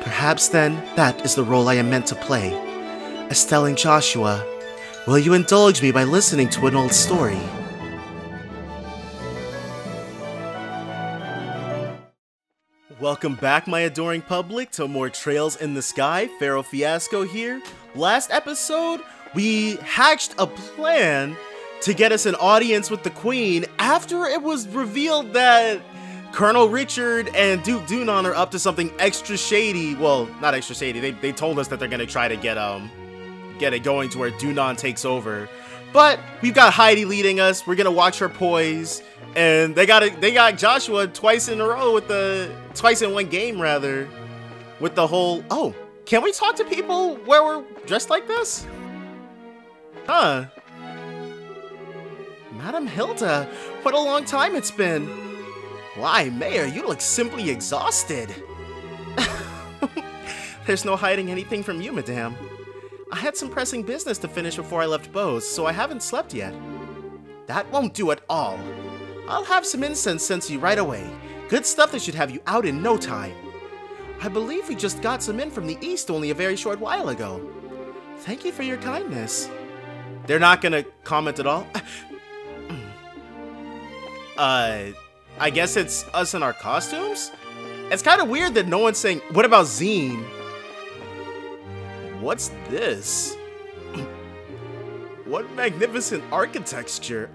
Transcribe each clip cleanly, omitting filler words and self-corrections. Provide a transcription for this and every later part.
Perhaps then, that is the role I am meant to play. Estelle and Joshua, will you indulge me by listening to an old story? Welcome back, my adoring public, to more Trails in the Sky. Pharaoh Fiasco here. Last episode, we hatched a plan to get us an audience with the Queen after it was revealed that Colonel Richard and Duke Dunon are up to something extra shady. Well, not extra shady. They told us that they're gonna try to get it going to where Dunon takes over. But we've got Heidi leading us. We're gonna watch her poise. And they got Joshua twice in one game rather, with the whole, oh, can we talk to people where we're dressed like this? Huh. Madam Hilda, what a long time it's been. Why, Mayor, you look simply exhausted. There's no hiding anything from you, madame. I had some pressing business to finish before I left Bose, so I haven't slept yet. That won't do at all. I'll have some incense sent to you right away. Good stuff that should have you out in no time. I believe we just got some in from the east only a very short while ago. Thank you for your kindness. They're not gonna comment at all? I guess it's us in our costumes? It's kind of weird that no one's saying, what about Zine? What's this? What magnificent architecture.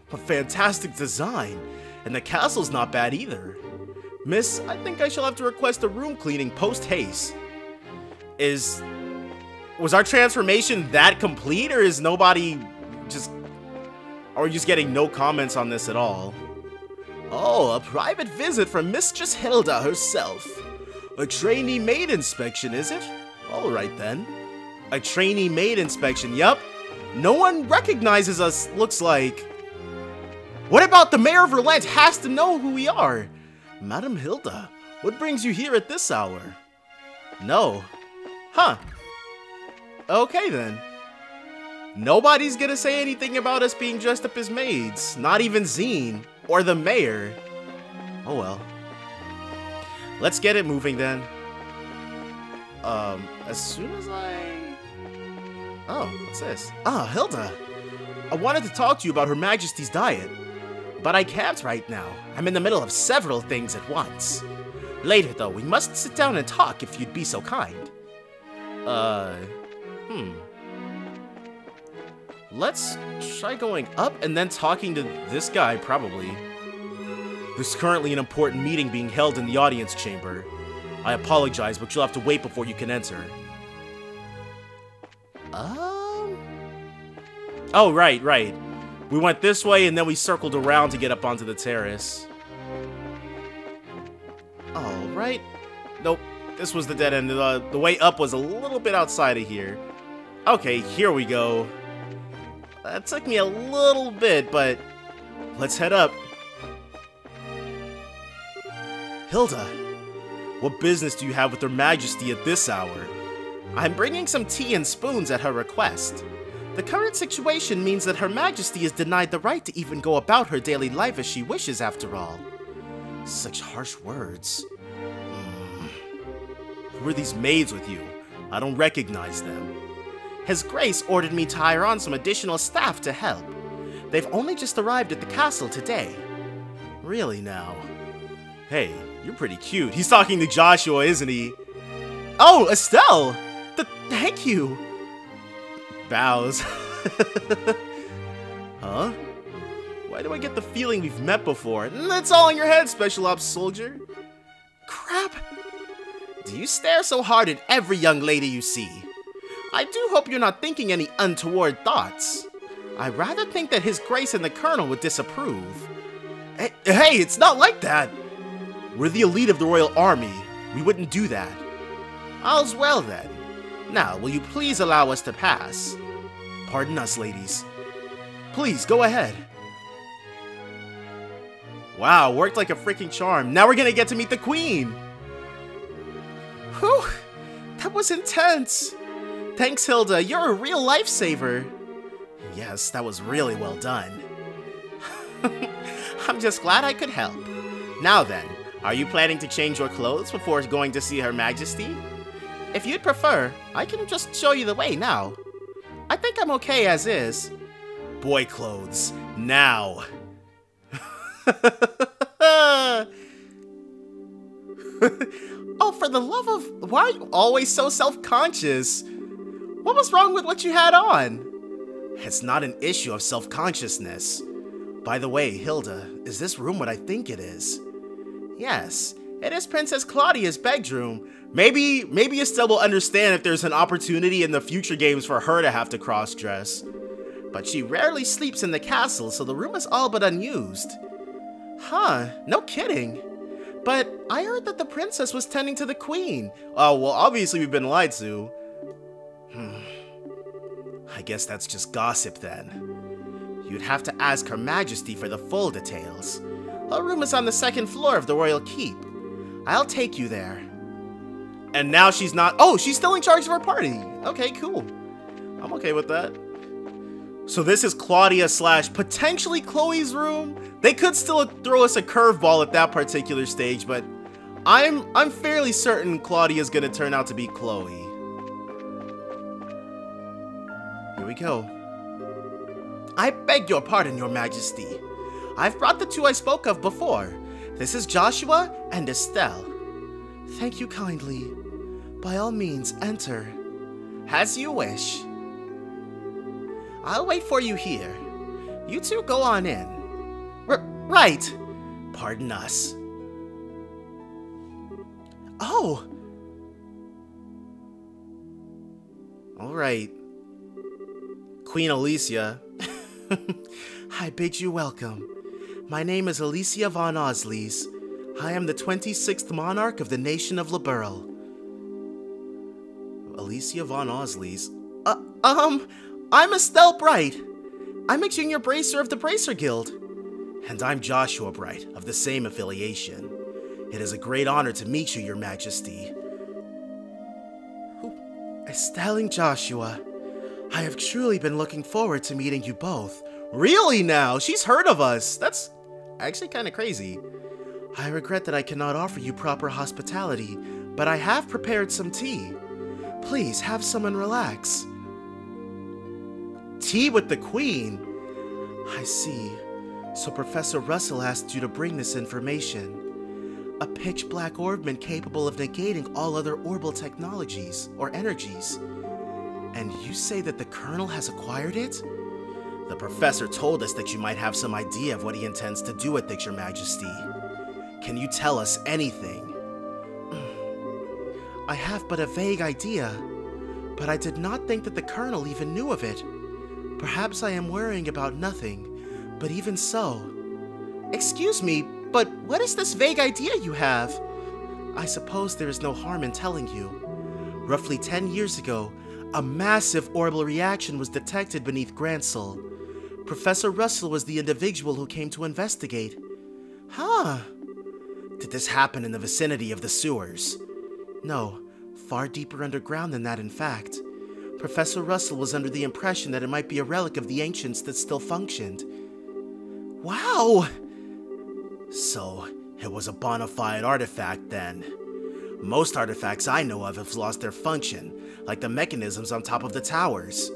What fantastic design. And the castle's not bad either. Miss, I think I shall have to request a room cleaning post-haste. Was our transformation that complete, or is nobody just... Are we just getting no comments on this at all? Oh, a private visit from Mistress Hilda herself. A trainee maid inspection, is it? Alright then. A trainee maid inspection, yup. No one recognizes us, looks like. What about the Mayor of Relent has to know who we are? Madam Hilda, what brings you here at this hour? No. Huh. Okay then. Nobody's gonna say anything about us being dressed up as maids. Not even Zine. Or the Mayor. Oh well. Let's get it moving then. As soon as Oh, what's this? Ah, Hilda. I wanted to talk to you about Her Majesty's diet. But I can't right now. I'm in the middle of several things at once. Later, though, we must sit down and talk if you'd be so kind. Let's try going up and then talking to this guy, probably. There's currently an important meeting being held in the audience chamber. I apologize, but you'll have to wait before you can enter. Oh, right. We went this way, and then we circled around to get up onto the terrace. Alright. Nope, this was the dead end. The way up was a little bit outside of here. Okay, here we go. That took me a little bit, but let's head up. Hilda, what business do you have with Her Majesty at this hour? I'm bringing some tea and spoons at her request. The current situation means that Her Majesty is denied the right to even go about her daily life as she wishes, after all. Such harsh words. Who are these maids with you? I don't recognize them. His Grace ordered me to hire on some additional staff to help. They've only just arrived at the castle today. Really now? Hey, you're pretty cute. He's talking to Joshua, isn't he? Oh, Estelle! Thank you! Bows. Huh? Why do I get the feeling we've met before? That's all in your head, Special Ops Soldier. Crap! Do you stare so hard at every young lady you see? I do hope you're not thinking any untoward thoughts. I rather think that His Grace and the Colonel would disapprove. Hey, it's not like that! We're the elite of the Royal Army. We wouldn't do that. All's well then. Now, will you please allow us to pass? Pardon us, ladies. Please, go ahead. Wow, worked like a freaking charm. Now we're gonna get to meet the Queen! Whew! That was intense! Thanks, Hilda. You're a real lifesaver. Yes, that was really well done. I'm just glad I could help. Now then, Are you planning to change your clothes before going to see Her Majesty? If you'd prefer, I can just show you the way now. I think I'm okay as is. Boy clothes, now. Oh, for the love of... Why are you always so self-conscious? What was wrong with what you had on? It's not an issue of self-consciousness. By the way, Hilda, is this room what I think it is? Yes, it is Princess Claudia's bedroom. Maybe Estelle will understand if there's an opportunity in the future games for her to have to cross-dress. But she rarely sleeps in the castle, so the room is all but unused. Huh, no kidding. But I heard that the princess was tending to the queen. Oh, well, obviously we've been lied to. I guess that's just gossip then. You'd have to ask Her Majesty for the full details. Her room is on the 2nd floor of the royal keep. I'll take you there. And now she's not... Oh, she's still in charge of our party. Okay, cool. I'm okay with that. So this is Claudia / potentially Chloe's room. They could still throw us a curveball at that particular stage, but I'm fairly certain Claudia's gonna turn out to be Chloe. Here we go. I beg your pardon, Your Majesty. I've brought the two I spoke of before. This is Joshua and Estelle. Thank you kindly. By all means, enter. As you wish. I'll wait for you here. You two go on in. Right. Pardon us. Oh. All right. Queen Alicia. I bid you welcome. My name is Alicia von Osleys. I am the 26th monarch of the nation of Liberl. Alicia von Osleys? I'm Estelle Bright. I'm a junior bracer of the Bracer Guild. And I'm Joshua Bright, of the same affiliation. It is a great honor to meet you, Your Majesty. Estelle and Joshua, I have truly been looking forward to meeting you both. Really now? She's heard of us. That's actually kind of crazy. I regret that I cannot offer you proper hospitality, but I have prepared some tea. Please have some and relax. Tea with the Queen? I see. So Professor Russell asked you to bring this information. A pitch-black orbment capable of negating all other orbital technologies, or energies. And you say that the Colonel has acquired it? The Professor told us that you might have some idea of what he intends to do with it, Your Majesty. Can you tell us anything? I have but a vague idea, but I did not think that the Colonel even knew of it. Perhaps I am worrying about nothing, but even so... Excuse me, but what is this vague idea you have? I suppose there is no harm in telling you. Roughly 10 years ago, a massive orbital reaction was detected beneath Gransel. Professor Russell was the individual who came to investigate. Huh. Did this happen in the vicinity of the sewers? No, far deeper underground than that, in fact. Professor Russell was under the impression that it might be a relic of the ancients that still functioned. Wow! So, it was a bona fide artifact then. Most artifacts I know of have lost their function, like the mechanisms on top of the towers.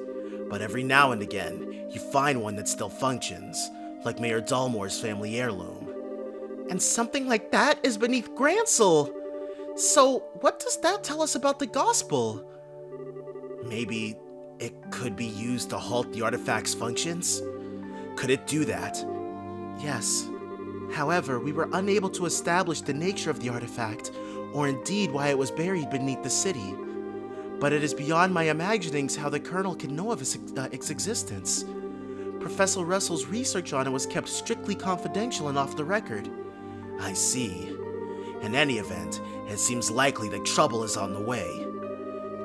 But every now and again, you find one that still functions, like Mayor Dalmore's family heirloom. And something like that is beneath Gransel! So, what does that tell us about the Gospel? Maybe it could be used to halt the artifact's functions? Could it do that? Yes. However, we were unable to establish the nature of the artifact, or indeed why it was buried beneath the city. But it is beyond my imaginings how the Colonel can know of its existence. Professor Russell's research on it was kept strictly confidential and off the record. I see. In any event, it seems likely that trouble is on the way.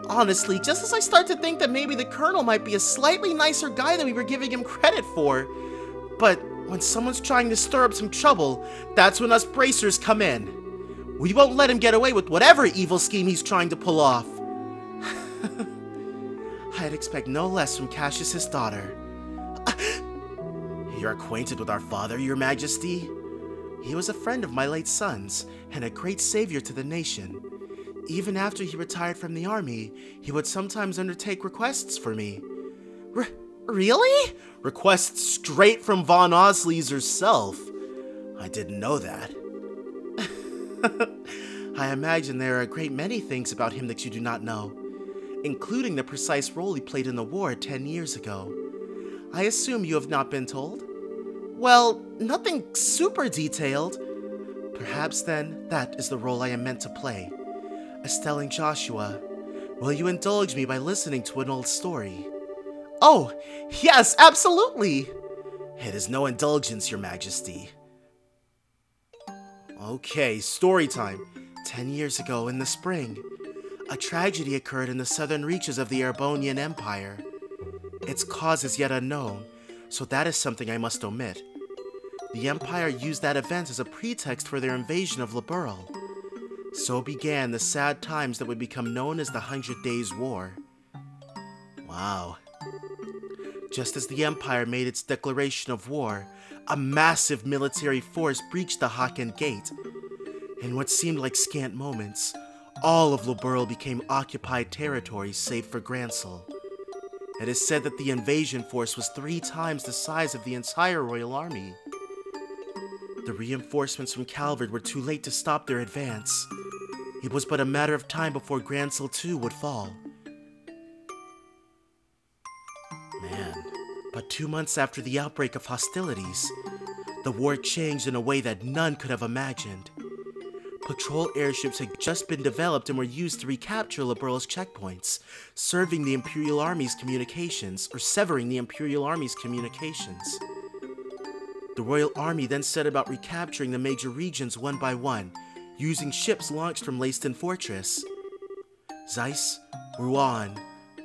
Honestly, just as I start to think that maybe the Colonel might be a slightly nicer guy than we were giving him credit for. But when someone's trying to stir up some trouble, that's when us bracers come in. We won't let him get away with whatever evil scheme he's trying to pull off. I'd expect no less from Cassius's daughter. You're acquainted with our father, Your Majesty? He was a friend of my late son's and a great savior to the nation. Even after he retired from the army, he would sometimes undertake requests for me. Really? Requests straight from Von Osley's herself. I didn't know that. I imagine there are a great many things about him that you do not know, including the precise role he played in the war 10 years ago. I assume you have not been told? Well, nothing super detailed. Perhaps then, that is the role I am meant to play. Estelle and Joshua, will you indulge me by listening to an old story? Oh, yes, absolutely! It is no indulgence, Your Majesty. Okay, story time. 10 years ago in the spring, a tragedy occurred in the southern reaches of the Erebonian Empire. Its cause is yet unknown, so that is something I must omit. The Empire used that event as a pretext for their invasion of Liberl. So began the sad times that would become known as the 100 Days' War. Wow. Just as the Empire made its declaration of war, a massive military force breached the Haken Gate. In what seemed like scant moments, all of Liberl became occupied territory save for Gransel. It is said that the invasion force was 3 times the size of the entire royal army. The reinforcements from Calvard were too late to stop their advance. It was but a matter of time before Gransel too would fall. Man, but 2 months after the outbreak of hostilities, the war changed in a way that none could have imagined. Patrol airships had just been developed and were used to recapture Liberl's checkpoints, serving the Imperial Army's communications, or severing the Imperial Army's communications. The Royal Army then set about recapturing the major regions one by one, using ships launched from Leyston Fortress. Zeiss, Rouen,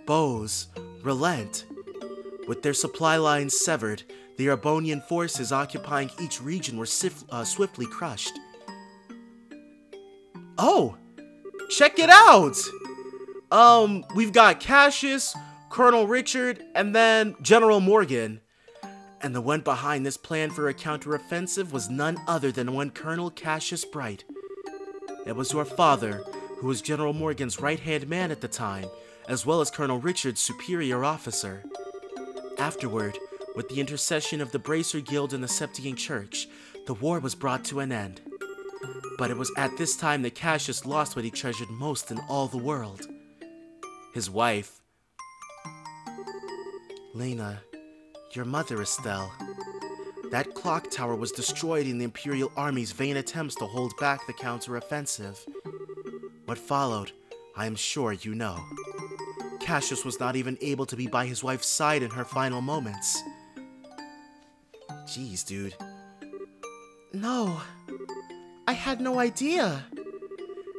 Bose, Relent. With their supply lines severed, the Erebonian forces occupying each region were swiftly crushed. Oh, check it out! We've got Cassius, Colonel Richard, and then General Morgan. And the one behind this plan for a counteroffensive was none other than one Colonel Cassius Bright. It was your father, who was General Morgan's right-hand man at the time, as well as Colonel Richard's superior officer. Afterward, with the intercession of the Bracer Guild and the Septian Church, the war was brought to an end. But it was at this time that Cassius lost what he treasured most in all the world. His wife. Lena, your mother, Estelle. That clock tower was destroyed in the Imperial Army's vain attempts to hold back the counteroffensive. What followed, I am sure you know. Cassius was not even able to be by his wife's side in her final moments. Jeez, dude. No, I had no idea.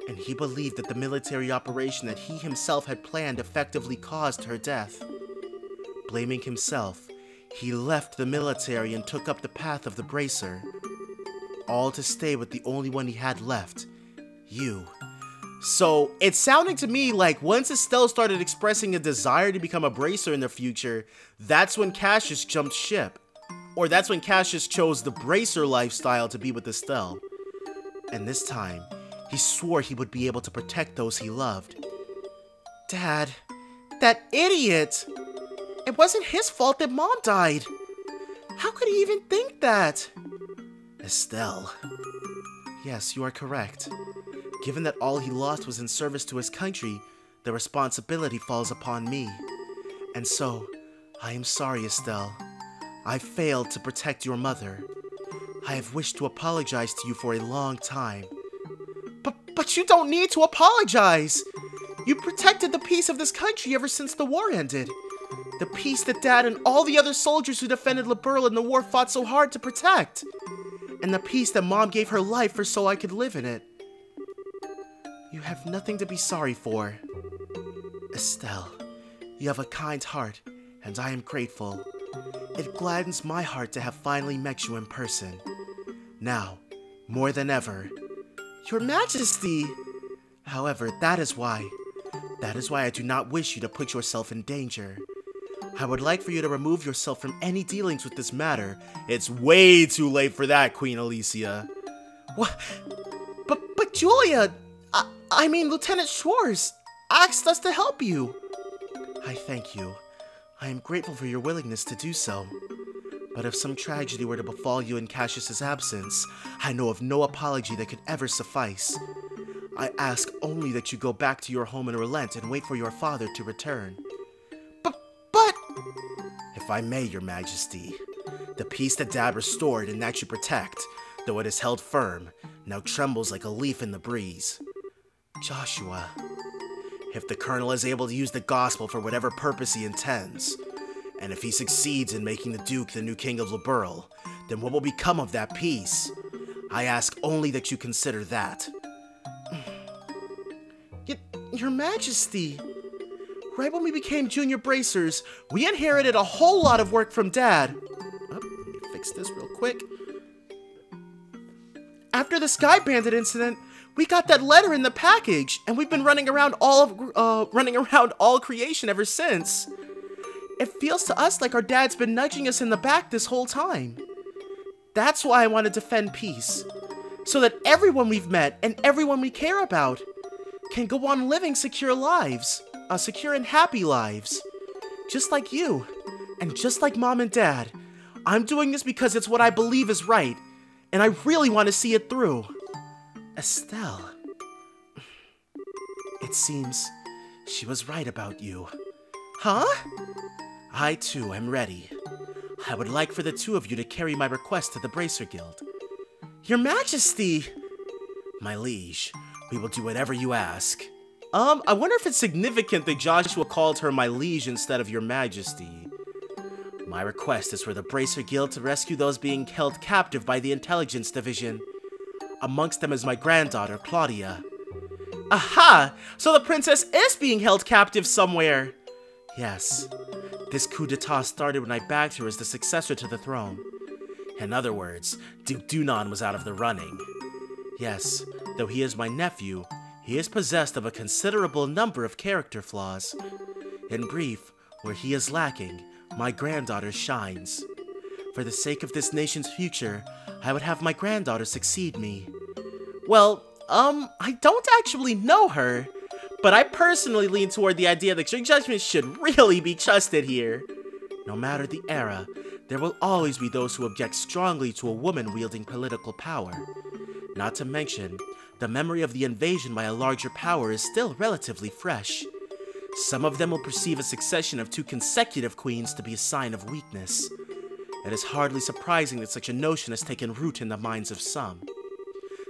And he believed that the military operation that he himself had planned effectively caused her death. Blaming himself, he left the military and took up the path of the Bracer. All to stay with the only one he had left, you. So, it's sounding to me like once Estelle started expressing a desire to become a Bracer in the future, that's when Cassius jumped ship. Or that's when Cassius chose the Bracer lifestyle to be with Estelle. And this time, he swore he would be able to protect those he loved. Dad, that idiot! It wasn't his fault that Mom died. How could he even think that? Estelle. Yes, you are correct. Given that all he lost was in service to his country, the responsibility falls upon me. And so, I am sorry, Estelle. I failed to protect your mother. I have wished to apologize to you for a long time. But you don't need to apologize! You protected the peace of this country ever since the war ended. The peace that Dad and all the other soldiers who defended Liberl in the war fought so hard to protect. And the peace that Mom gave her life for so I could live in it. You have nothing to be sorry for. Estelle, you have a kind heart, and I am grateful. It gladdens my heart to have finally met you in person. Now, more than ever. Your Majesty! However, that is why I do not wish you to put yourself in danger. I would like for you to remove yourself from any dealings with this matter. It's way too late for that, Queen Alicia. What? But Julia, I mean Lieutenant Schwartz, asked us to help you. I thank you. I am grateful for your willingness to do so. But if some tragedy were to befall you in Cassius's absence, I know of no apology that could ever suffice. I ask only that you go back to your home and relent and wait for your father to return. But... If I may, your majesty, the peace that Dad restored and that you protect, though it is held firm, now trembles like a leaf in the breeze. Joshua, if the Colonel is able to use the gospel for whatever purpose he intends, and if he succeeds in making the Duke the new king of Liberl, then what will become of that peace? I ask only that you consider that. Your Majesty, right when we became junior bracers, we inherited a whole lot of work from Dad. Oh, let me fix this real quick. After the Sky Bandit incident, we got that letter in the package, and we've been running around all creation ever since. It feels to us like our dad's been nudging us in the back this whole time. That's why I want to defend peace, so that everyone we've met and everyone we care about can go on living secure lives, secure and happy lives. Just like you, and just like Mom and Dad, I'm doing this because it's what I believe is right, and I really want to see it through. Estelle. It seems she was right about you. Huh? I too am ready. I would like for the two of you to carry my request to the Bracer Guild. Your Majesty! My liege, we will do whatever you ask. I wonder if it's significant that Joshua called her my liege instead of your Majesty. My request is for the Bracer Guild to rescue those being held captive by the Intelligence Division. Amongst them is my granddaughter, Claudia. Aha! So the princess is being held captive somewhere! Yes. This coup d'etat started when I backed her as the successor to the throne. In other words, Duke Dunan was out of the running. Yes, though he is my nephew, he is possessed of a considerable number of character flaws. In brief, where he is lacking, my granddaughter shines. For the sake of this nation's future, I would have my granddaughter succeed me. Well, I don't actually know her, but I personally lean toward the idea that your judgment should really be trusted here. No matter the era, there will always be those who object strongly to a woman wielding political power. Not to mention, the memory of the invasion by a larger power is still relatively fresh. Some of them will perceive a succession of 2 consecutive queens to be a sign of weakness. It is hardly surprising that such a notion has taken root in the minds of some.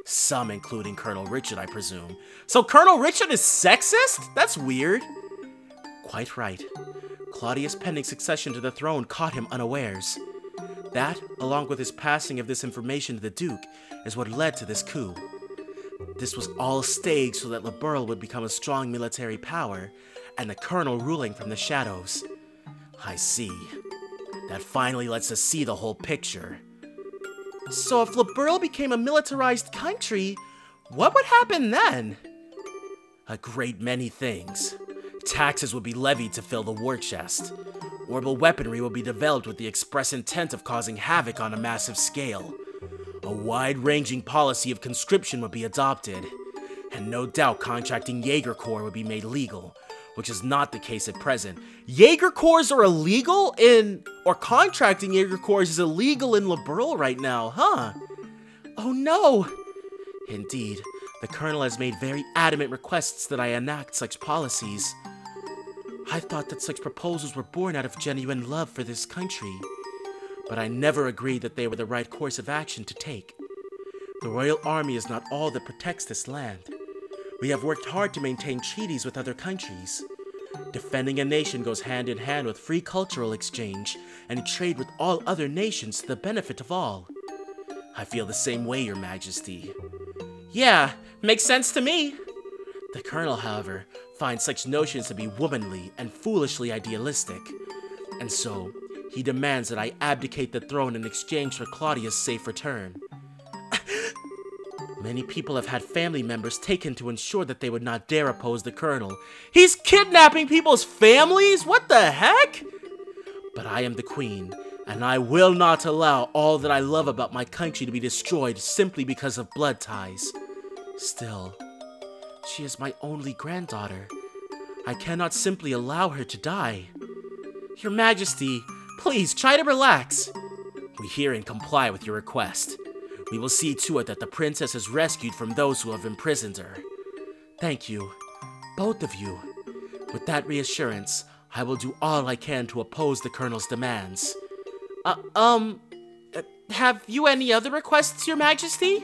Some including Colonel Richard, I presume. So Colonel Richard is sexist? That's weird. Quite right. Claudia's pending succession to the throne caught him unawares. That, along with his passing of this information to the Duke, is what led to this coup. This was all staged so that Liberl would become a strong military power, and the Colonel ruling from the shadows. I see. That finally lets us see the whole picture. So if Liberl became a militarized country, what would happen then? A great many things. Taxes would be levied to fill the war chest. Orbital weaponry would be developed with the express intent of causing havoc on a massive scale. A wide-ranging policy of conscription would be adopted. And no doubt contracting Jaeger Corps would be made legal, which is not the case at present. Jaeger Corps are illegal or contracting Jaeger Corps is illegal in Liberl right now, huh? Oh no! Indeed, the Colonel has made very adamant requests that I enact such policies. I thought that such proposals were born out of genuine love for this country, but I never agreed that they were the right course of action to take. The Royal Army is not all that protects this land. We have worked hard to maintain treaties with other countries. Defending a nation goes hand in hand with free cultural exchange and trade with all other nations to the benefit of all. I feel the same way, Your Majesty. Yeah, makes sense to me. The Colonel, however, finds such notions to be womanly and foolishly idealistic, and so he demands that I abdicate the throne in exchange for Claudia's safe return. Many people have had family members taken to ensure that they would not dare oppose the Colonel. He's kidnapping people's families? What the heck? But I am the Queen, And I will not allow all that I love about my country to be destroyed simply because of blood ties. Still, she is my only granddaughter. I cannot simply allow her to die. Your Majesty, please try to relax. We hear and comply with your request. We will see to it that the princess is rescued from those who have imprisoned her. Thank you, both of you. With that reassurance, I will do all I can to oppose the Colonel's demands. Have you any other requests, Your Majesty?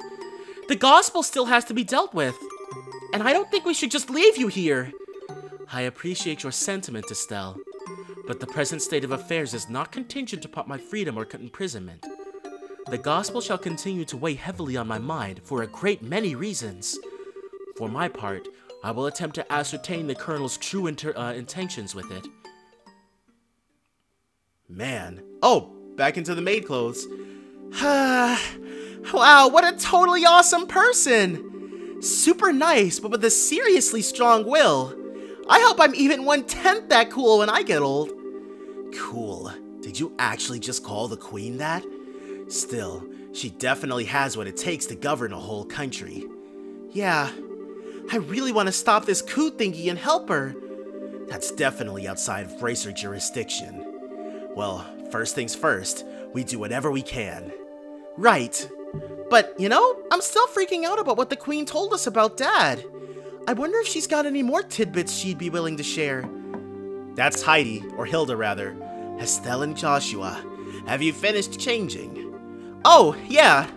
The gospel still has to be dealt with, and I don't think we should just leave you here. I appreciate your sentiment, Estelle, but the present state of affairs is not contingent upon my freedom or imprisonment. The gospel shall continue to weigh heavily on my mind for a great many reasons. For my part, I will attempt to ascertain the Colonel's true intentions with it. Man. Oh, back into the maid clothes. Wow, what a totally awesome person! Super nice, but with a seriously strong will. I hope I'm even 1/10 that cool when I get old. Cool. Did you actually just call the queen that? Still, she definitely has what it takes to govern a whole country. Yeah, I really want to stop this coup thingy and help her. That's definitely outside of Bracer jurisdiction. Well, first things first, we do whatever we can. Right. But, you know, I'm still freaking out about what the queen told us about Dad. I wonder if she's got any more tidbits she'd be willing to share. That's Heidi, or Hilda rather. Estelle and Joshua, have you finished changing? Oh, yeah.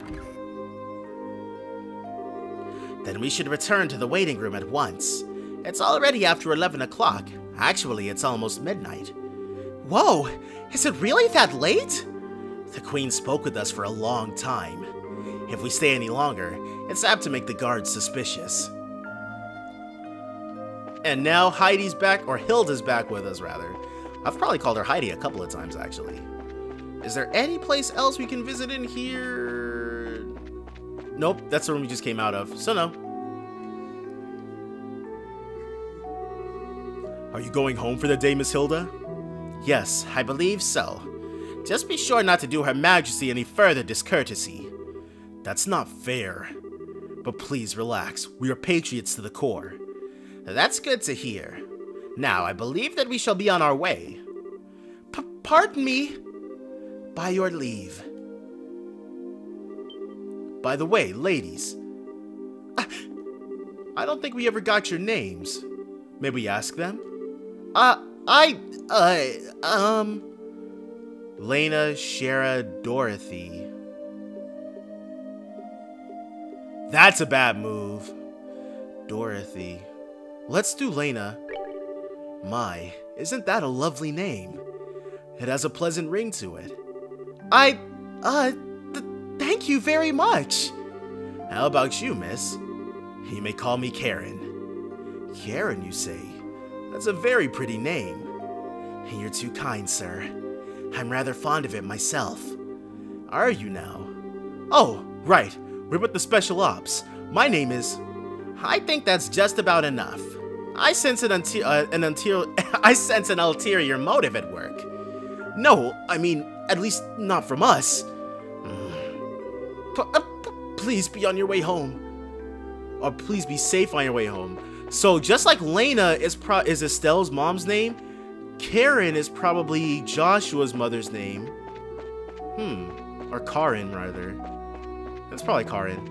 Then we should return to the waiting room at once. It's already after 11 o'clock. Actually, it's almost midnight. Whoa, is it really that late? The queen spoke with us for a long time. If we stay any longer, it's apt to make the guards suspicious. And now Heidi's back, or Hilda's back with us, rather. I've probably called her Heidi a couple of times, actually. Is there any place else we can visit in here? Nope, that's the room we just came out of, so no. Are you going home for the day, Miss Hilda? Yes, I believe so. Just be sure not to do Her Majesty any further discourtesy. That's not fair. But please relax, we are patriots to the core. That's good to hear. Now, I believe that we shall be on our way. Pardon me? By your leave. By the way, ladies, I don't think we ever got your names. May we ask them? Lena, Shara, Dorothy. That's a bad move. Dorothy. Let's do Lena. My, isn't that a lovely name? It has a pleasant ring to it. Thank you very much. How about you, miss? You may call me Karen. Karen, you say? That's a very pretty name. You're too kind, sir. I'm rather fond of it myself. Are you now? Oh, right. We're with the Special Ops. My name is... I think that's just about enough. I sense an ulterior motive at work. No, I mean, at least not from us. Please be on your way home. Or please be safe on your way home. So just like Lena is Estelle's mom's name, Karen is probably Joshua's mother's name. Or Karin, rather. That's probably Karin.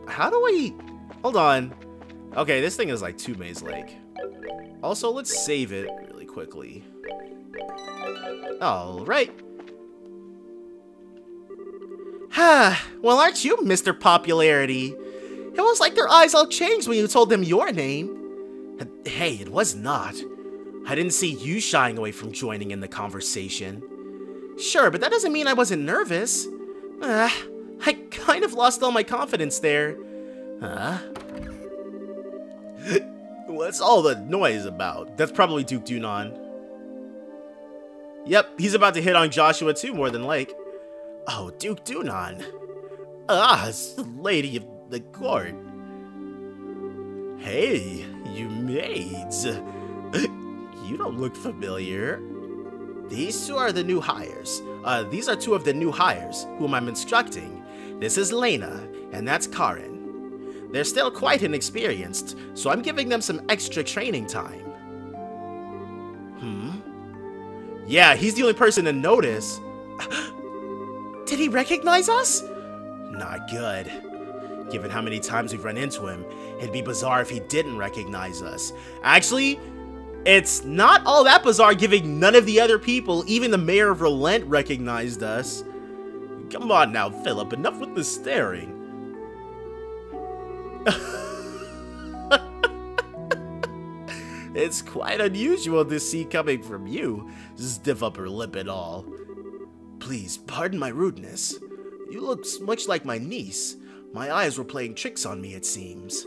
How do we... Hold on. Okay, this thing is like 2 Maze Lake. Also, let's save it really quickly. Alright. Well, aren't you Mr. Popularity? It was like their eyes all changed when you told them your name. Hey, it was not. I didn't see you shying away from joining in the conversation. Sure, but that doesn't mean I wasn't nervous. I kind of lost all my confidence there. What's all the noise about? That's probably Duke Dunan. Yep, he's about to hit on Joshua too, more than like. Oh, Duke Dunan. It's the lady of the court. Hey, you maids. You don't look familiar. These two are the new hires. These are two of the new hires, whom I'm instructing. This is Lena, and that's Karen. They're still quite inexperienced, so I'm giving them some extra training time. Yeah, he's the only person to notice. Did he recognize us? Not good. Given how many times we've run into him, it'd be bizarre if he didn't recognize us. Actually, it's not all that bizarre given none of the other people, even the mayor of Relent, recognized us. Come on now, Philip, enough with the staring. It's quite unusual to see coming from you, stiff upper lip and all. Please, pardon my rudeness. You look much like my niece. My eyes were playing tricks on me, it seems.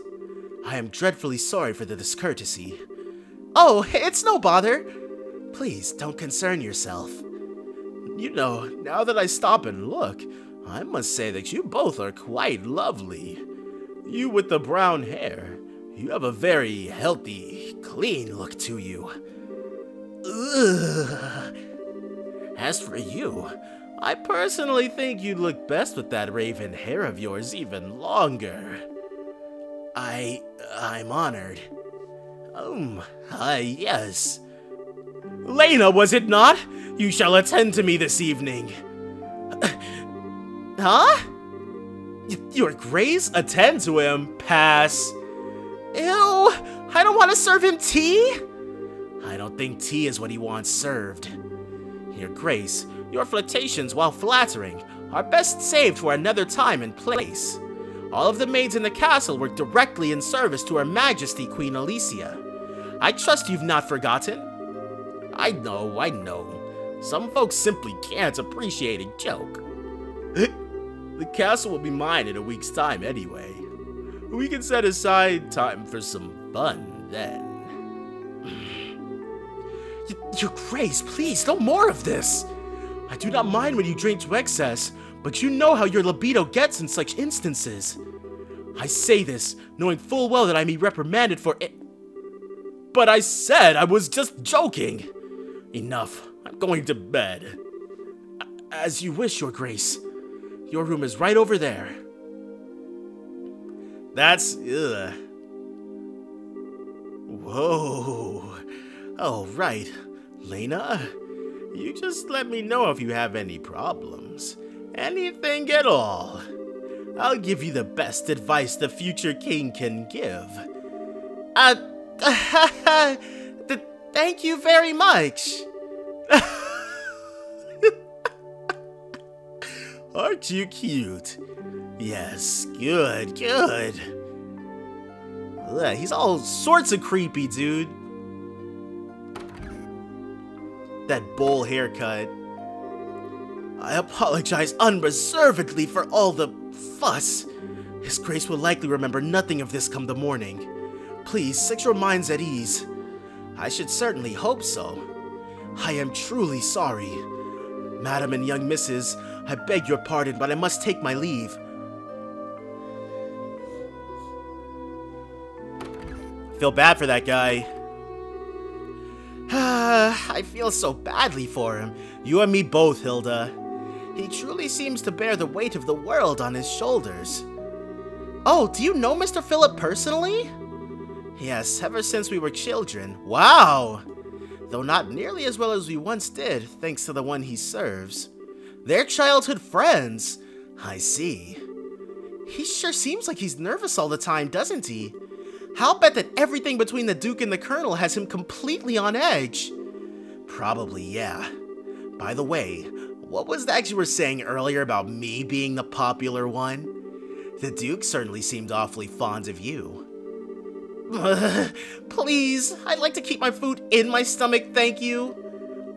I am dreadfully sorry for the discourtesy. Oh, it's no bother. Please, don't concern yourself. You know, now that I stop and look, I must say that you both are quite lovely. You with the brown hair, you have a very healthy, clean look to you. Ugh. As for you, I personally think you'd look best with that raven hair of yours even longer. I'm honored. Yes. Lena, was it not? You shall attend to me this evening. Huh? Your Grace? Attend to him? Pass. Ew, I don't want to serve him tea. I don't think tea is what he wants served. Your Grace, your flirtations, while flattering, are best saved for another time and place. All of the maids in the castle work directly in service to Her Majesty Queen Alicia. I trust you've not forgotten. I know. Some folks simply can't appreciate a joke. The castle will be mine in a week's time anyway. We can set aside time for some fun then. Your Grace, please, no more of this. I do not mind when you drink to excess, but you know how your libido gets in such instances. I say this, knowing full well that I may be reprimanded for it. But I said I was just joking. Enough, I'm going to bed. As you wish, Your Grace. Your room is right over there. That's, ugh. Whoa. Oh, right. Lena, you just let me know if you have any problems. Anything at all. I'll give you the best advice the future king can give. Thank you very much. Aren't you cute? Yes, good. Ugh, he's all sorts of creepy, dude. That bowl haircut. I apologize unreservedly for all the fuss. His Grace will likely remember nothing of this come the morning. Please, set your minds at ease. I should certainly hope so. I am truly sorry. Madam and young missus, I beg your pardon, but I must take my leave. Feel bad for that guy. I feel so badly for him. You and me both, Hilda. He truly seems to bear the weight of the world on his shoulders. Oh, do you know Mr. Philip personally? Yes, ever since we were children. Wow! Though not nearly as well as we once did, thanks to the one he serves. They're childhood friends. I see. He sure seems like he's nervous all the time, doesn't he? I'll bet that everything between the Duke and the Colonel has him completely on edge. Probably, yeah. By the way, what was that you were saying earlier about me being the popular one? The Duke certainly seemed awfully fond of you. Please, I'd like to keep my food in my stomach, thank you.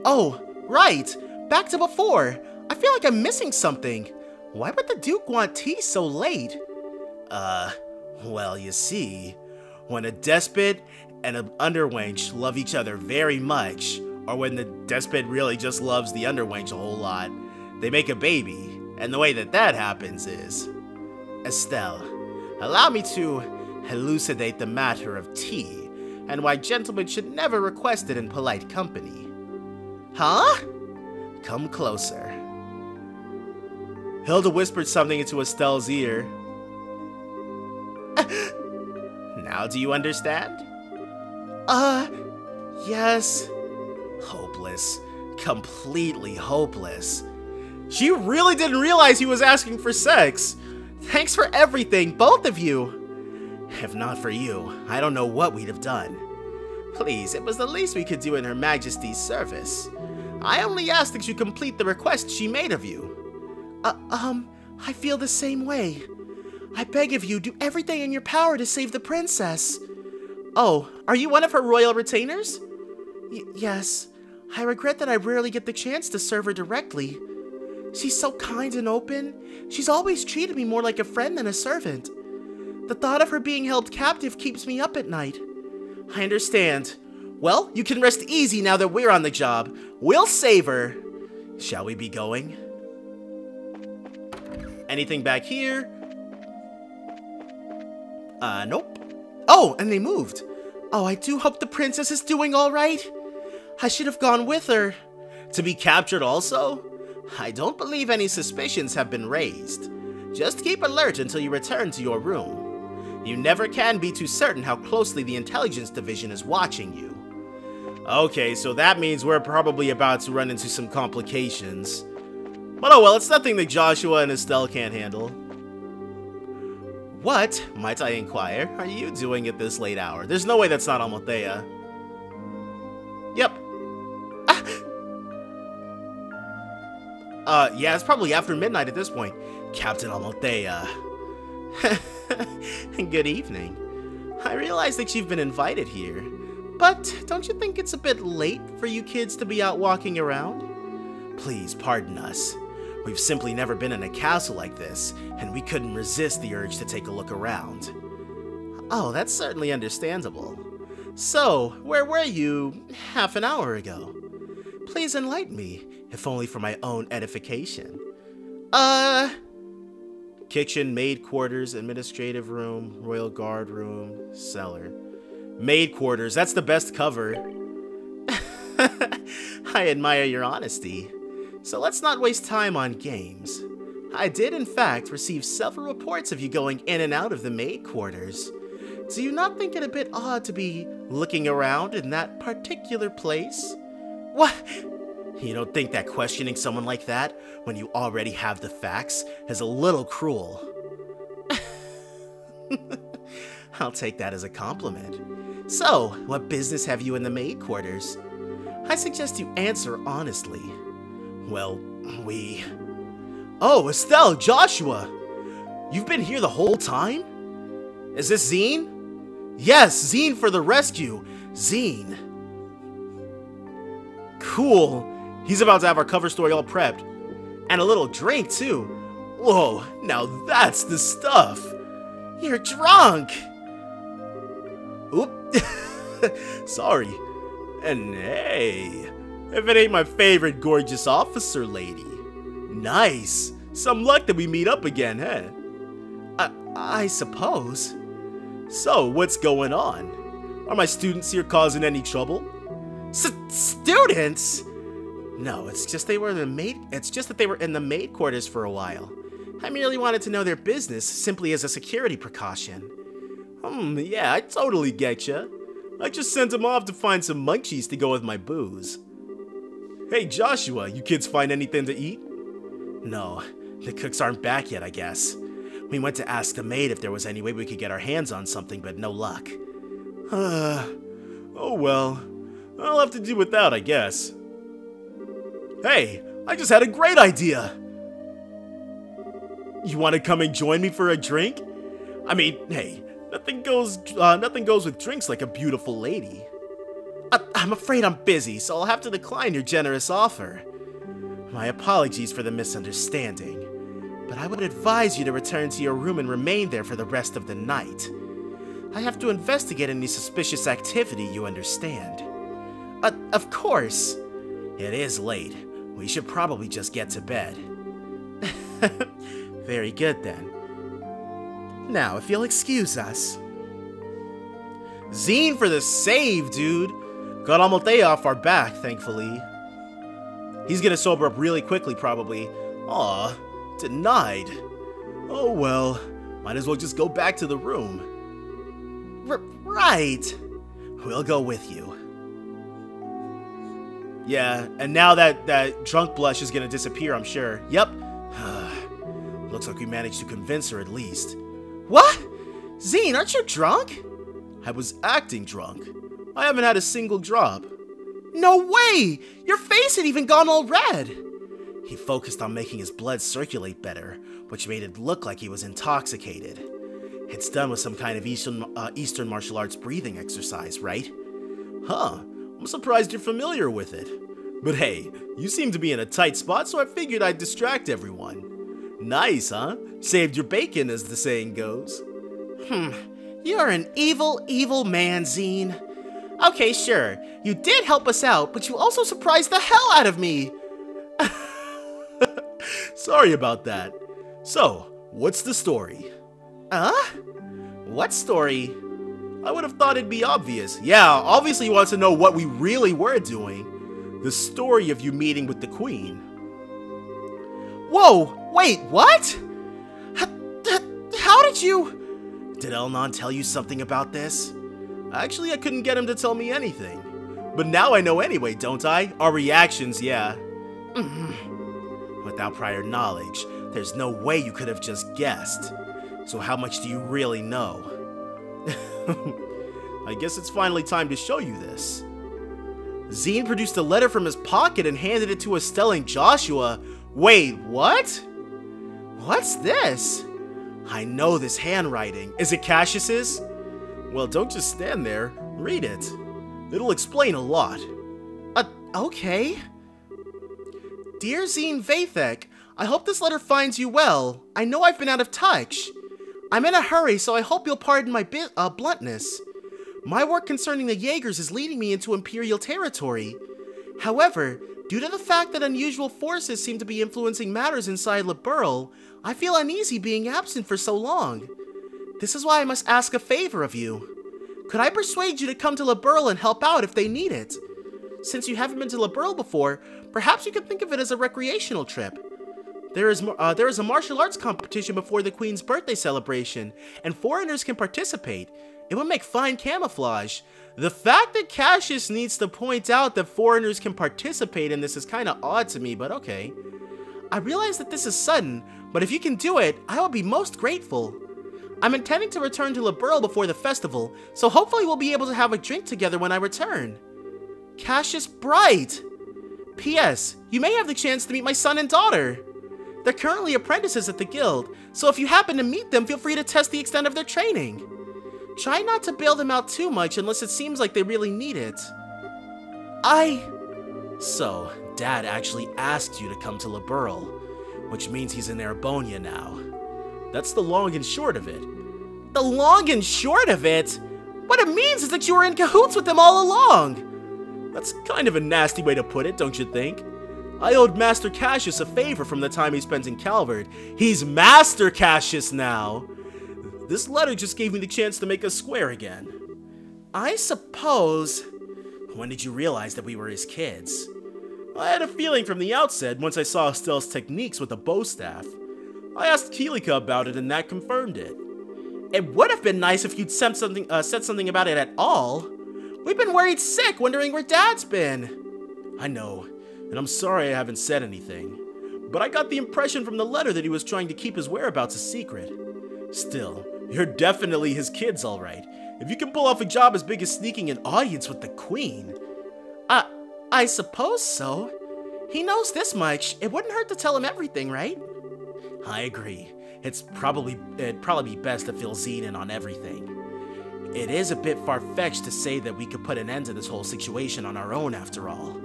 Oh, right, back to before. I feel like I'm missing something. Why would the Duke want tea so late? Well, you see, when a despot and an underwench love each other very much, or when the despot really just loves the underwench a whole lot, they make a baby, and the way that happens is... Estelle, allow me to elucidate the matter of tea, and why gentlemen should never request it in polite company. Huh? Come closer. Hilda whispered something into Estelle's ear. Now do you understand? Yes. Hopeless. Completely hopeless. She really didn't realize he was asking for sex. Thanks for everything, both of you. If not for you, I don't know what we'd have done. Please, it was the least we could do in Her Majesty's service. I only asked that you complete the request she made of you. I feel the same way. I beg of you, do everything in your power to save the princess. Oh, are you one of her royal retainers? Yes. I regret that I rarely get the chance to serve her directly. She's so kind and open. She's always treated me more like a friend than a servant. The thought of her being held captive keeps me up at night. I understand. Well, you can rest easy now that we're on the job. We'll save her. Shall we be going? Anything back here? Nope. Oh, and they moved. Oh, I do hope the princess is doing all right. I should have gone with her. To be captured also? I don't believe any suspicions have been raised. Just keep alert until you return to your room. You never can be too certain how closely the intelligence division is watching you. Okay, so that means we're probably about to run into some complications. But oh well, it's nothing that Joshua and Estelle can't handle. What, might I inquire, are you doing at this late hour? There's no way that's not Almothea. Yep. Yeah, it's probably after midnight at this point. Captain Almothea. Good evening. I realize that you've been invited here, but don't you think it's a bit late for you kids to be out walking around? Please pardon us. We've simply never been in a castle like this, and we couldn't resist the urge to take a look around. Oh, that's certainly understandable. So, where were you half an hour ago? Please enlighten me, if only for my own edification. Kitchen, maid quarters, administrative room, royal guard room, cellar. Maid quarters, that's the best cover. I admire your honesty. So let's not waste time on games. I did, in fact, receive several reports of you going in and out of the maid quarters. Do you not think it a bit odd to be looking around in that particular place? What? You don't think that questioning someone like that, when you already have the facts, is a little cruel? I'll take that as a compliment. So, what business have you in the maid quarters? I suggest you answer honestly. Well, Oh, Estelle, Joshua! You've been here the whole time? Is this Zine? Yes, Zine for the rescue. Zine. Cool. He's about to have our cover story all prepped. And a little drink, too. Whoa, now that's the stuff. You're drunk! Oop. Sorry. And hey, if it ain't my favorite gorgeous officer lady. Nice. Some luck that we meet up again, huh? I suppose. So, what's going on? Are my students here causing any trouble? Students? No, it's just that they were in the maid quarters for a while. I merely wanted to know their business simply as a security precaution. Yeah, I totally getcha. I just sent them off to find some munchies to go with my booze. Hey Joshua, you kids find anything to eat? No, the cooks aren't back yet, I guess. We went to ask the maid if there was any way we could get our hands on something, but no luck. Oh well, I'll have to do without, I guess. Hey, I just had a great idea! You want to come and join me for a drink? I mean, hey, nothing goes with drinks like a beautiful lady. I'm afraid I'm busy, so I'll have to decline your generous offer. My apologies for the misunderstanding, but I would advise you to return to your room and remain there for the rest of the night. I have to investigate any suspicious activity, you understand. Of course. It is late. We should probably just get to bed. Very good then. Now, if you'll excuse us. Zine for the save, dude! Got Almothea off our back, thankfully. He's gonna sober up really quickly, probably. Aw, denied. Oh well, might as well just go back to the room. Right. We'll go with you. Yeah, and now that drunk blush is gonna disappear, I'm sure. Yep. Looks like we managed to convince her at least. What? Zine, aren't you drunk? I was acting drunk. I haven't had a single drop. No way! Your face had even gone all red! He focused on making his blood circulate better, which made it look like he was intoxicated. It's done with some kind of Eastern martial arts breathing exercise, right? Huh, I'm surprised you're familiar with it. But hey, you seem to be in a tight spot, so I figured I'd distract everyone. Nice, huh? Saved your bacon, as the saying goes. You're an evil, evil man, Zine. Okay, sure, you did help us out, but you also surprised the hell out of me! Sorry about that. So, what's the story? What story? I would have thought it'd be obvious. Yeah, obviously you want to know what we really were doing. The story of you meeting with the Queen. Whoa, wait, what? How did you... Did Elnon tell you something about this? Actually, I couldn't get him to tell me anything. But now I know anyway, don't I? Our reactions, yeah. Without prior knowledge, there's no way you could have just guessed. So how much do you really know? I guess it's finally time to show you this. Zine produced a letter from his pocket and handed it to Estelle and Joshua. Wait, what? What's this? I know this handwriting. Is it Cassius's? Well, don't just stand there. Read it. It'll explain a lot. Okay. Dear Zine Vathek, I hope this letter finds you well. I know I've been out of touch. I'm in a hurry, so I hope you'll pardon my bluntness. My work concerning the Jaegers is leading me into Imperial territory. However, due to the fact that unusual forces seem to be influencing matters inside Liberl, I feel uneasy being absent for so long. This is why I must ask a favor of you. Could I persuade you to come to Liberl and help out if they need it? Since you haven't been to Liberl before, perhaps you could think of it as a recreational trip. There is a martial arts competition before the Queen's birthday celebration, and foreigners can participate. It would make fine camouflage. The fact that Cassius needs to point out that foreigners can participate in this is kind of odd to me, but okay. I realize that this is sudden, but if you can do it, I will be most grateful. I'm intending to return to Liberl before the festival, so hopefully we'll be able to have a drink together when I return. Cassius Bright! P.S. You may have the chance to meet my son and daughter. They're currently apprentices at the guild, so if you happen to meet them, feel free to test the extent of their training. Try not to bail them out too much unless it seems like they really need it. So, Dad actually asked you to come to Liberl, which means he's in Erebonia now. That's the long and short of it. The long and short of it? What it means is that you were in cahoots with them all along. That's kind of a nasty way to put it, don't you think? I owed Master Cassius a favor from the time he spent in Calvard. He's Master Cassius now. This letter just gave me the chance to make us square again. I suppose... When did you realize that we were his kids? I had a feeling from the outset once I saw Estelle's techniques with the bow staff. I asked Kilika about it and that confirmed it. It would have been nice if you'd said something about it at all. We've been worried sick wondering where Dad's been. I know, and I'm sorry I haven't said anything. But I got the impression from the letter that he was trying to keep his whereabouts a secret. Still, you're definitely his kids, alright. If you can pull off a job as big as sneaking an audience with the Queen. I suppose so. He knows this much. It wouldn't hurt to tell him everything, right? I agree. It'd probably be best to fill Zine in on everything. It is a bit far-fetched to say that we could put an end to this whole situation on our own after all.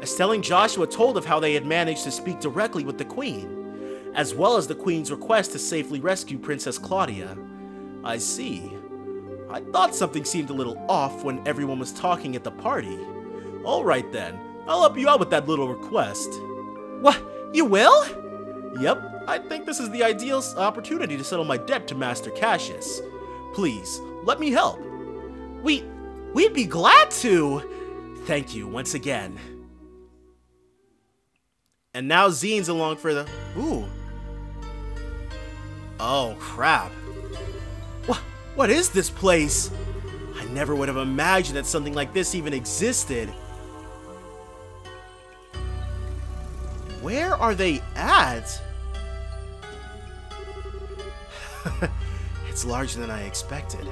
Estelle and Joshua told of how they had managed to speak directly with the Queen, as well as the Queen's request to safely rescue Princess Claudia. I see. I thought something seemed a little off when everyone was talking at the party. Alright then, I'll help you out with that little request. What? You will? Yep, I think this is the ideal opportunity to settle my debt to Master Cassius. Please, let me help. We'd be glad to! Thank you once again. And now Zine's along for the... Ooh. Oh, crap. What is this place? I never would have imagined that something like this even existed. Where are they at? It's larger than I expected.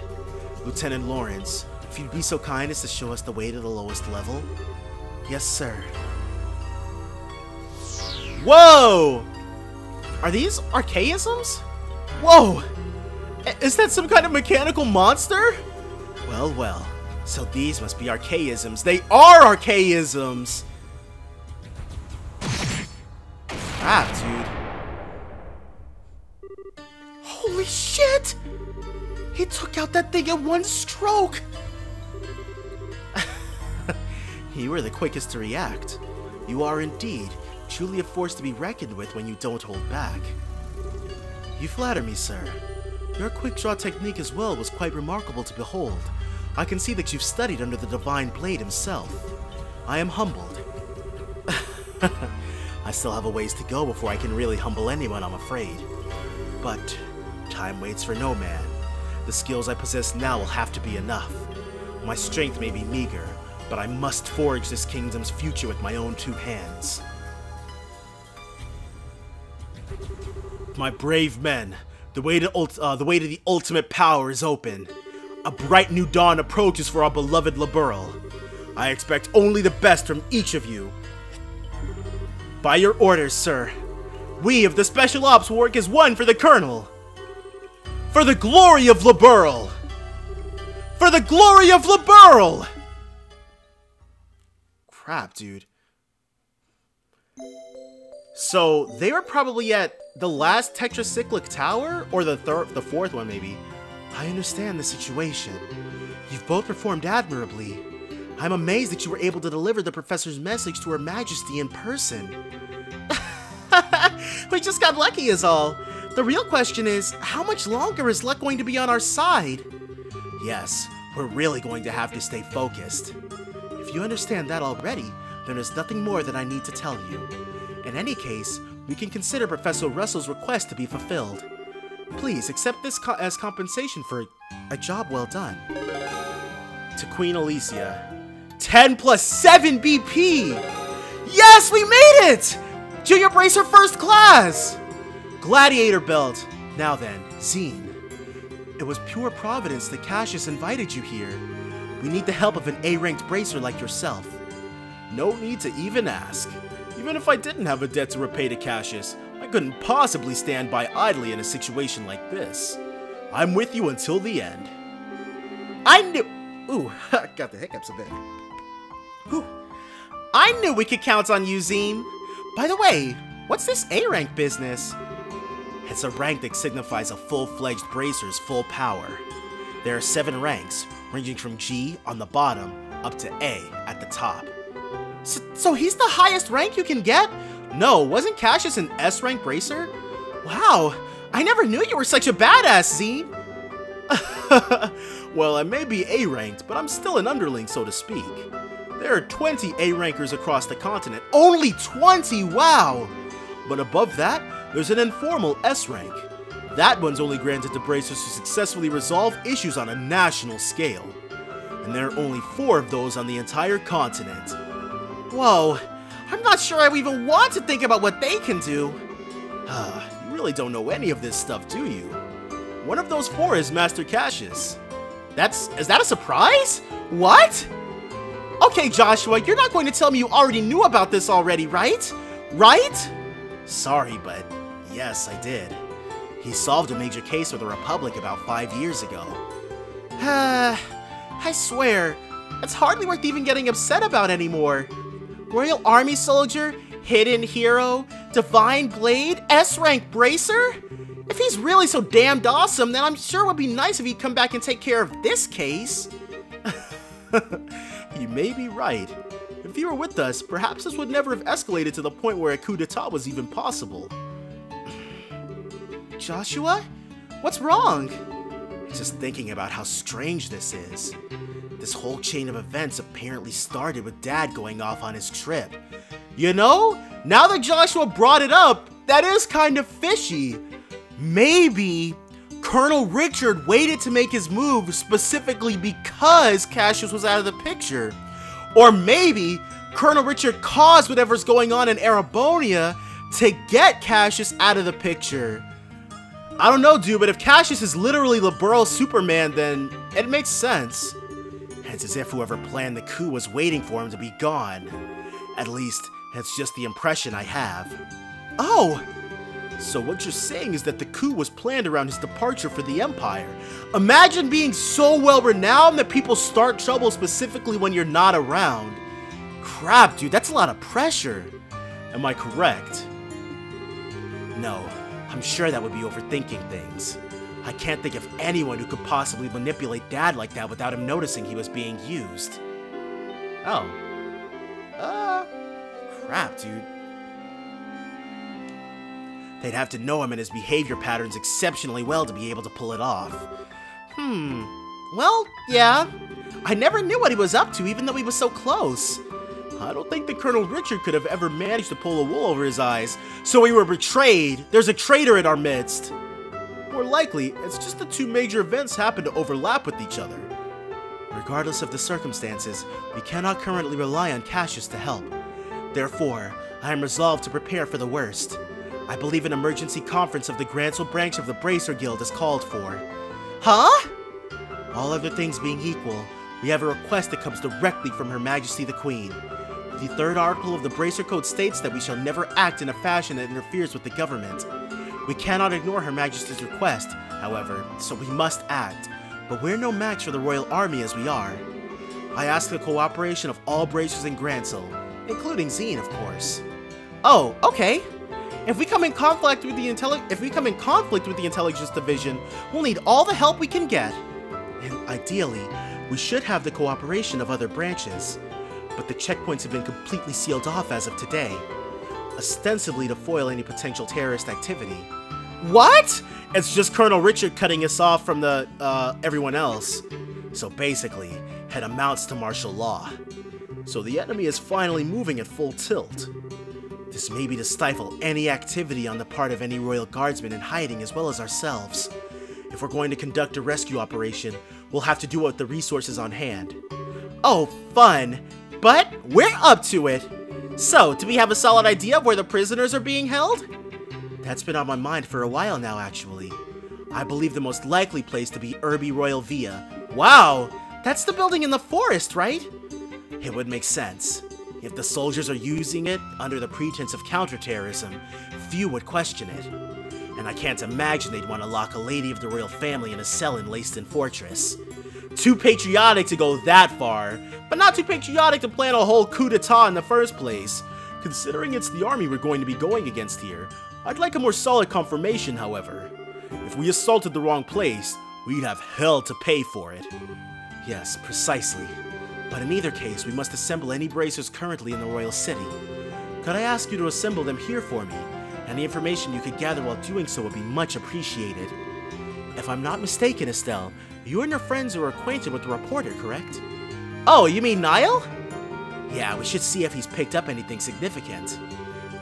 Lieutenant Lawrence, if you'd be so kind as to show us the way to the lowest level? Yes, sir. Whoa! Are these archaisms? Whoa! Is that some kind of mechanical monster? Well, well. So these must be archaisms. They are archaisms! Crap, dude. Holy shit! He took out that thing in one stroke! You were the quickest to react. You are indeed truly a force to be reckoned with when you don't hold back. You flatter me, sir. Your quick-draw technique as well was quite remarkable to behold. I can see that you've studied under the Divine Blade himself. I am humbled. I still have a ways to go before I can really humble anyone, I'm afraid. But time waits for no man. The skills I possess now will have to be enough. My strength may be meager, but I must forge this kingdom's future with my own 2 hands. My brave men, the way to the ultimate power is open. A bright new dawn approaches for our beloved Liberl. I expect only the best from each of you. By your orders, sir. We of the Special Ops will work as one for the Colonel. For the glory of Liberl! For the glory of Liberl! Crap, dude. So, they were probably at the last tetracyclic tower? Or the fourth one, maybe. I understand the situation. You've both performed admirably. I'm amazed that you were able to deliver the Professor's message to Her Majesty in person. We just got lucky is all. The real question is, how much longer is luck going to be on our side? Yes, we're really going to have to stay focused. If you understand that already, then there's nothing more that I need to tell you. In any case, we can consider Professor Russell's request to be fulfilled. Please accept this as compensation for a job well done. To Queen Alicia. 10 plus 7 BP! Yes, we made it! Junior Bracer First Class! Gladiator Belt. Now then, Zine. It was pure providence that Cassius invited you here. We need the help of an A-ranked bracer like yourself. No need to even ask. Even if I didn't have a debt to repay to Cassius, I couldn't possibly stand by idly in a situation like this. I'm with you until the end. I knew... Ooh, got the hiccups a bit. Whew. I knew we could count on you, Zine. By the way, what's this A-rank business? It's a rank that signifies a full-fledged bracer's full power. There are 7 ranks, ranging from G on the bottom up to A at the top. So he's the highest rank you can get? No, wasn't Cassius an S-rank bracer? Wow, I never knew you were such a badass, Zine. Well, I may be A-ranked, but I'm still an underling, so to speak. There are 20 A-rankers across the continent. Only 20, wow! But above that, there's an informal S-rank. That one's only granted to bracers who successfully resolve issues on a national scale. And there are only 4 of those on the entire continent. Whoa, I'm not sure I even want to think about what they can do. You really don't know any of this stuff, do you? One of those 4 is Master Cassius. Is that a surprise? What? Okay, Joshua, you're not going to tell me you already knew about this already, right? Right? Sorry, but yes, I did. He solved a major case for the Republic about 5 years ago. I swear, it's hardly worth even getting upset about anymore. Royal Army Soldier, Hidden Hero, Divine Blade, S-Rank Bracer? If he's really so damned awesome, then I'm sure it would be nice if he'd come back and take care of this case. You may be right. If you were with us, perhaps this would never have escalated to the point where a coup d'etat was even possible. Joshua? What's wrong? Just thinking about how strange this is. This whole chain of events apparently started with Dad going off on his trip. You know, now that Joshua brought it up, that is kind of fishy. Maybe Colonel Richard waited to make his move specifically because Cassius was out of the picture. Or maybe Colonel Richard caused whatever's going on in Erebonia to get Cassius out of the picture. I don't know, dude, but if Cassius is literally Liberl Superman, then it makes sense. It's as if whoever planned the coup was waiting for him to be gone. At least, it's just the impression I have. Oh! So what you're saying is that the coup was planned around his departure for the Empire. Imagine being so well renowned that people start trouble specifically when you're not around. Crap, dude, that's a lot of pressure. Am I correct? No, I'm sure that would be overthinking things. I can't think of anyone who could possibly manipulate Dad like that without him noticing he was being used. Oh. Crap, dude. They'd have to know him and his behavior patterns exceptionally well to be able to pull it off. Well, yeah. I never knew what he was up to, even though he was so close. I don't think that Colonel Richard could have ever managed to pull the wool over his eyes. So we were betrayed. There's a traitor in our midst. More likely, it's just the two major events happen to overlap with each other. Regardless of the circumstances, we cannot currently rely on Cassius to help. Therefore, I am resolved to prepare for the worst. I believe an emergency conference of the Grancel branch of the Bracer Guild is called for. Huh? All other things being equal, we have a request that comes directly from Her Majesty the Queen. The third article of the Bracer Code states that we shall never act in a fashion that interferes with the government. We cannot ignore Her Majesty's request, however, so we must act. But we're no match for the Royal Army as we are. I ask the cooperation of all Bracers in Grancel, including Zine, of course. Oh, okay. If we come in conflict with the Intelligence Division, we'll need all the help we can get. And ideally, we should have the cooperation of other branches. But the checkpoints have been completely sealed off as of today, ostensibly to foil any potential terrorist activity. What? It's just Colonel Richard cutting us off from everyone else. So basically, it amounts to martial law. So the enemy is finally moving at full tilt. This may be to stifle any activity on the part of any Royal Guardsmen in hiding as well as ourselves. If we're going to conduct a rescue operation, we'll have to do it with the resources on hand. Oh, fun! But we're up to it! So, do we have a solid idea of where the prisoners are being held? That's been on my mind for a while now, actually. I believe the most likely place to be Irby Royal Via. Wow! That's the building in the forest, right? It would make sense. If the soldiers are using it under the pretense of counterterrorism, few would question it. And I can't imagine they'd want to lock a lady of the royal family in a cell in Leyston Fortress. Too patriotic to go that far, but not too patriotic to plan a whole coup d'etat in the first place. Considering it's the army we're going to be going against here, I'd like a more solid confirmation, however. If we assaulted the wrong place, we'd have hell to pay for it. Yes, precisely. But in either case, we must assemble any bracers currently in the royal city. Could I ask you to assemble them here for me? Any information you could gather while doing so would be much appreciated. If I'm not mistaken, Estelle, you and your friends are acquainted with the reporter, correct? Oh, you mean Niall? Yeah, we should see if he's picked up anything significant.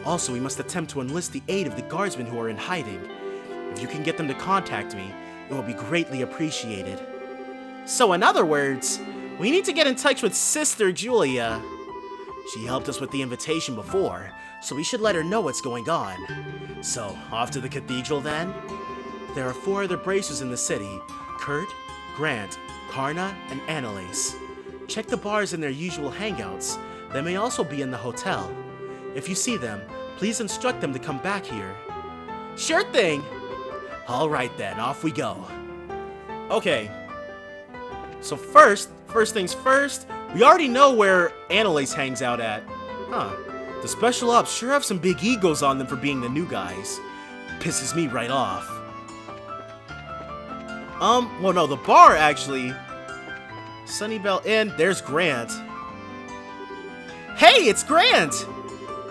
Also, we must attempt to enlist the aid of the guardsmen who are in hiding. If you can get them to contact me, it will be greatly appreciated. So in other words, we need to get in touch with Sister Julia. She helped us with the invitation before, so we should let her know what's going on. So, off to the cathedral then? There are 4 other bracers in the city: Kurt, Grant, Karna, and Annalise. Check the bars in their usual hangouts. They may also be in the hotel. If you see them, please instruct them to come back here. Sure thing! Alright then, off we go. Okay. So first things first, we already know where Annalise hangs out at. Huh. The special ops sure have some big egos on them for being the new guys. Pisses me right off. Well no, the bar actually. Sunnybell Inn, there's Grant. Hey, it's Grant!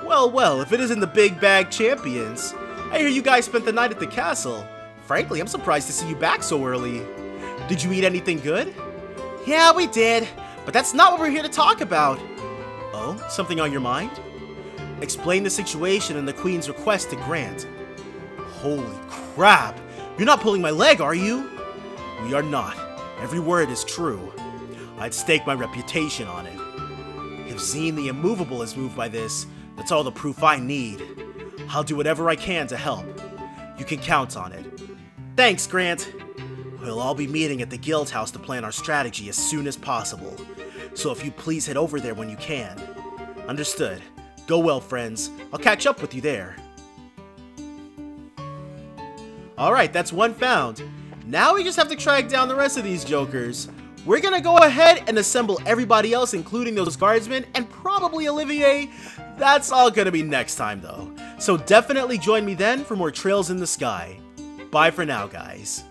Well, if it isn't the Big Bag Champions. I hear you guys spent the night at the castle. Frankly, I'm surprised to see you back so early. Did you eat anything good? Yeah, we did, but that's not what we're here to talk about. Oh, something on your mind? explain the situation and the Queen's request to Grant. Holy crap! You're not pulling my leg, are you? We are not. Every word is true. I'd stake my reputation on it. If Zine the Immovable is moved by this, that's all the proof I need. I'll do whatever I can to help. You can count on it. Thanks, Grant. We'll all be meeting at the guild house to plan our strategy as soon as possible. So if you please head over there when you can. Understood. Go well, friends. I'll catch up with you there. Alright, that's one found. Now we just have to track down the rest of these jokers. We're gonna go ahead and assemble everybody else, including those guardsmen, and probably Olivier. That's all gonna be next time, though. So definitely join me then for more Trails in the Sky. Bye for now, guys.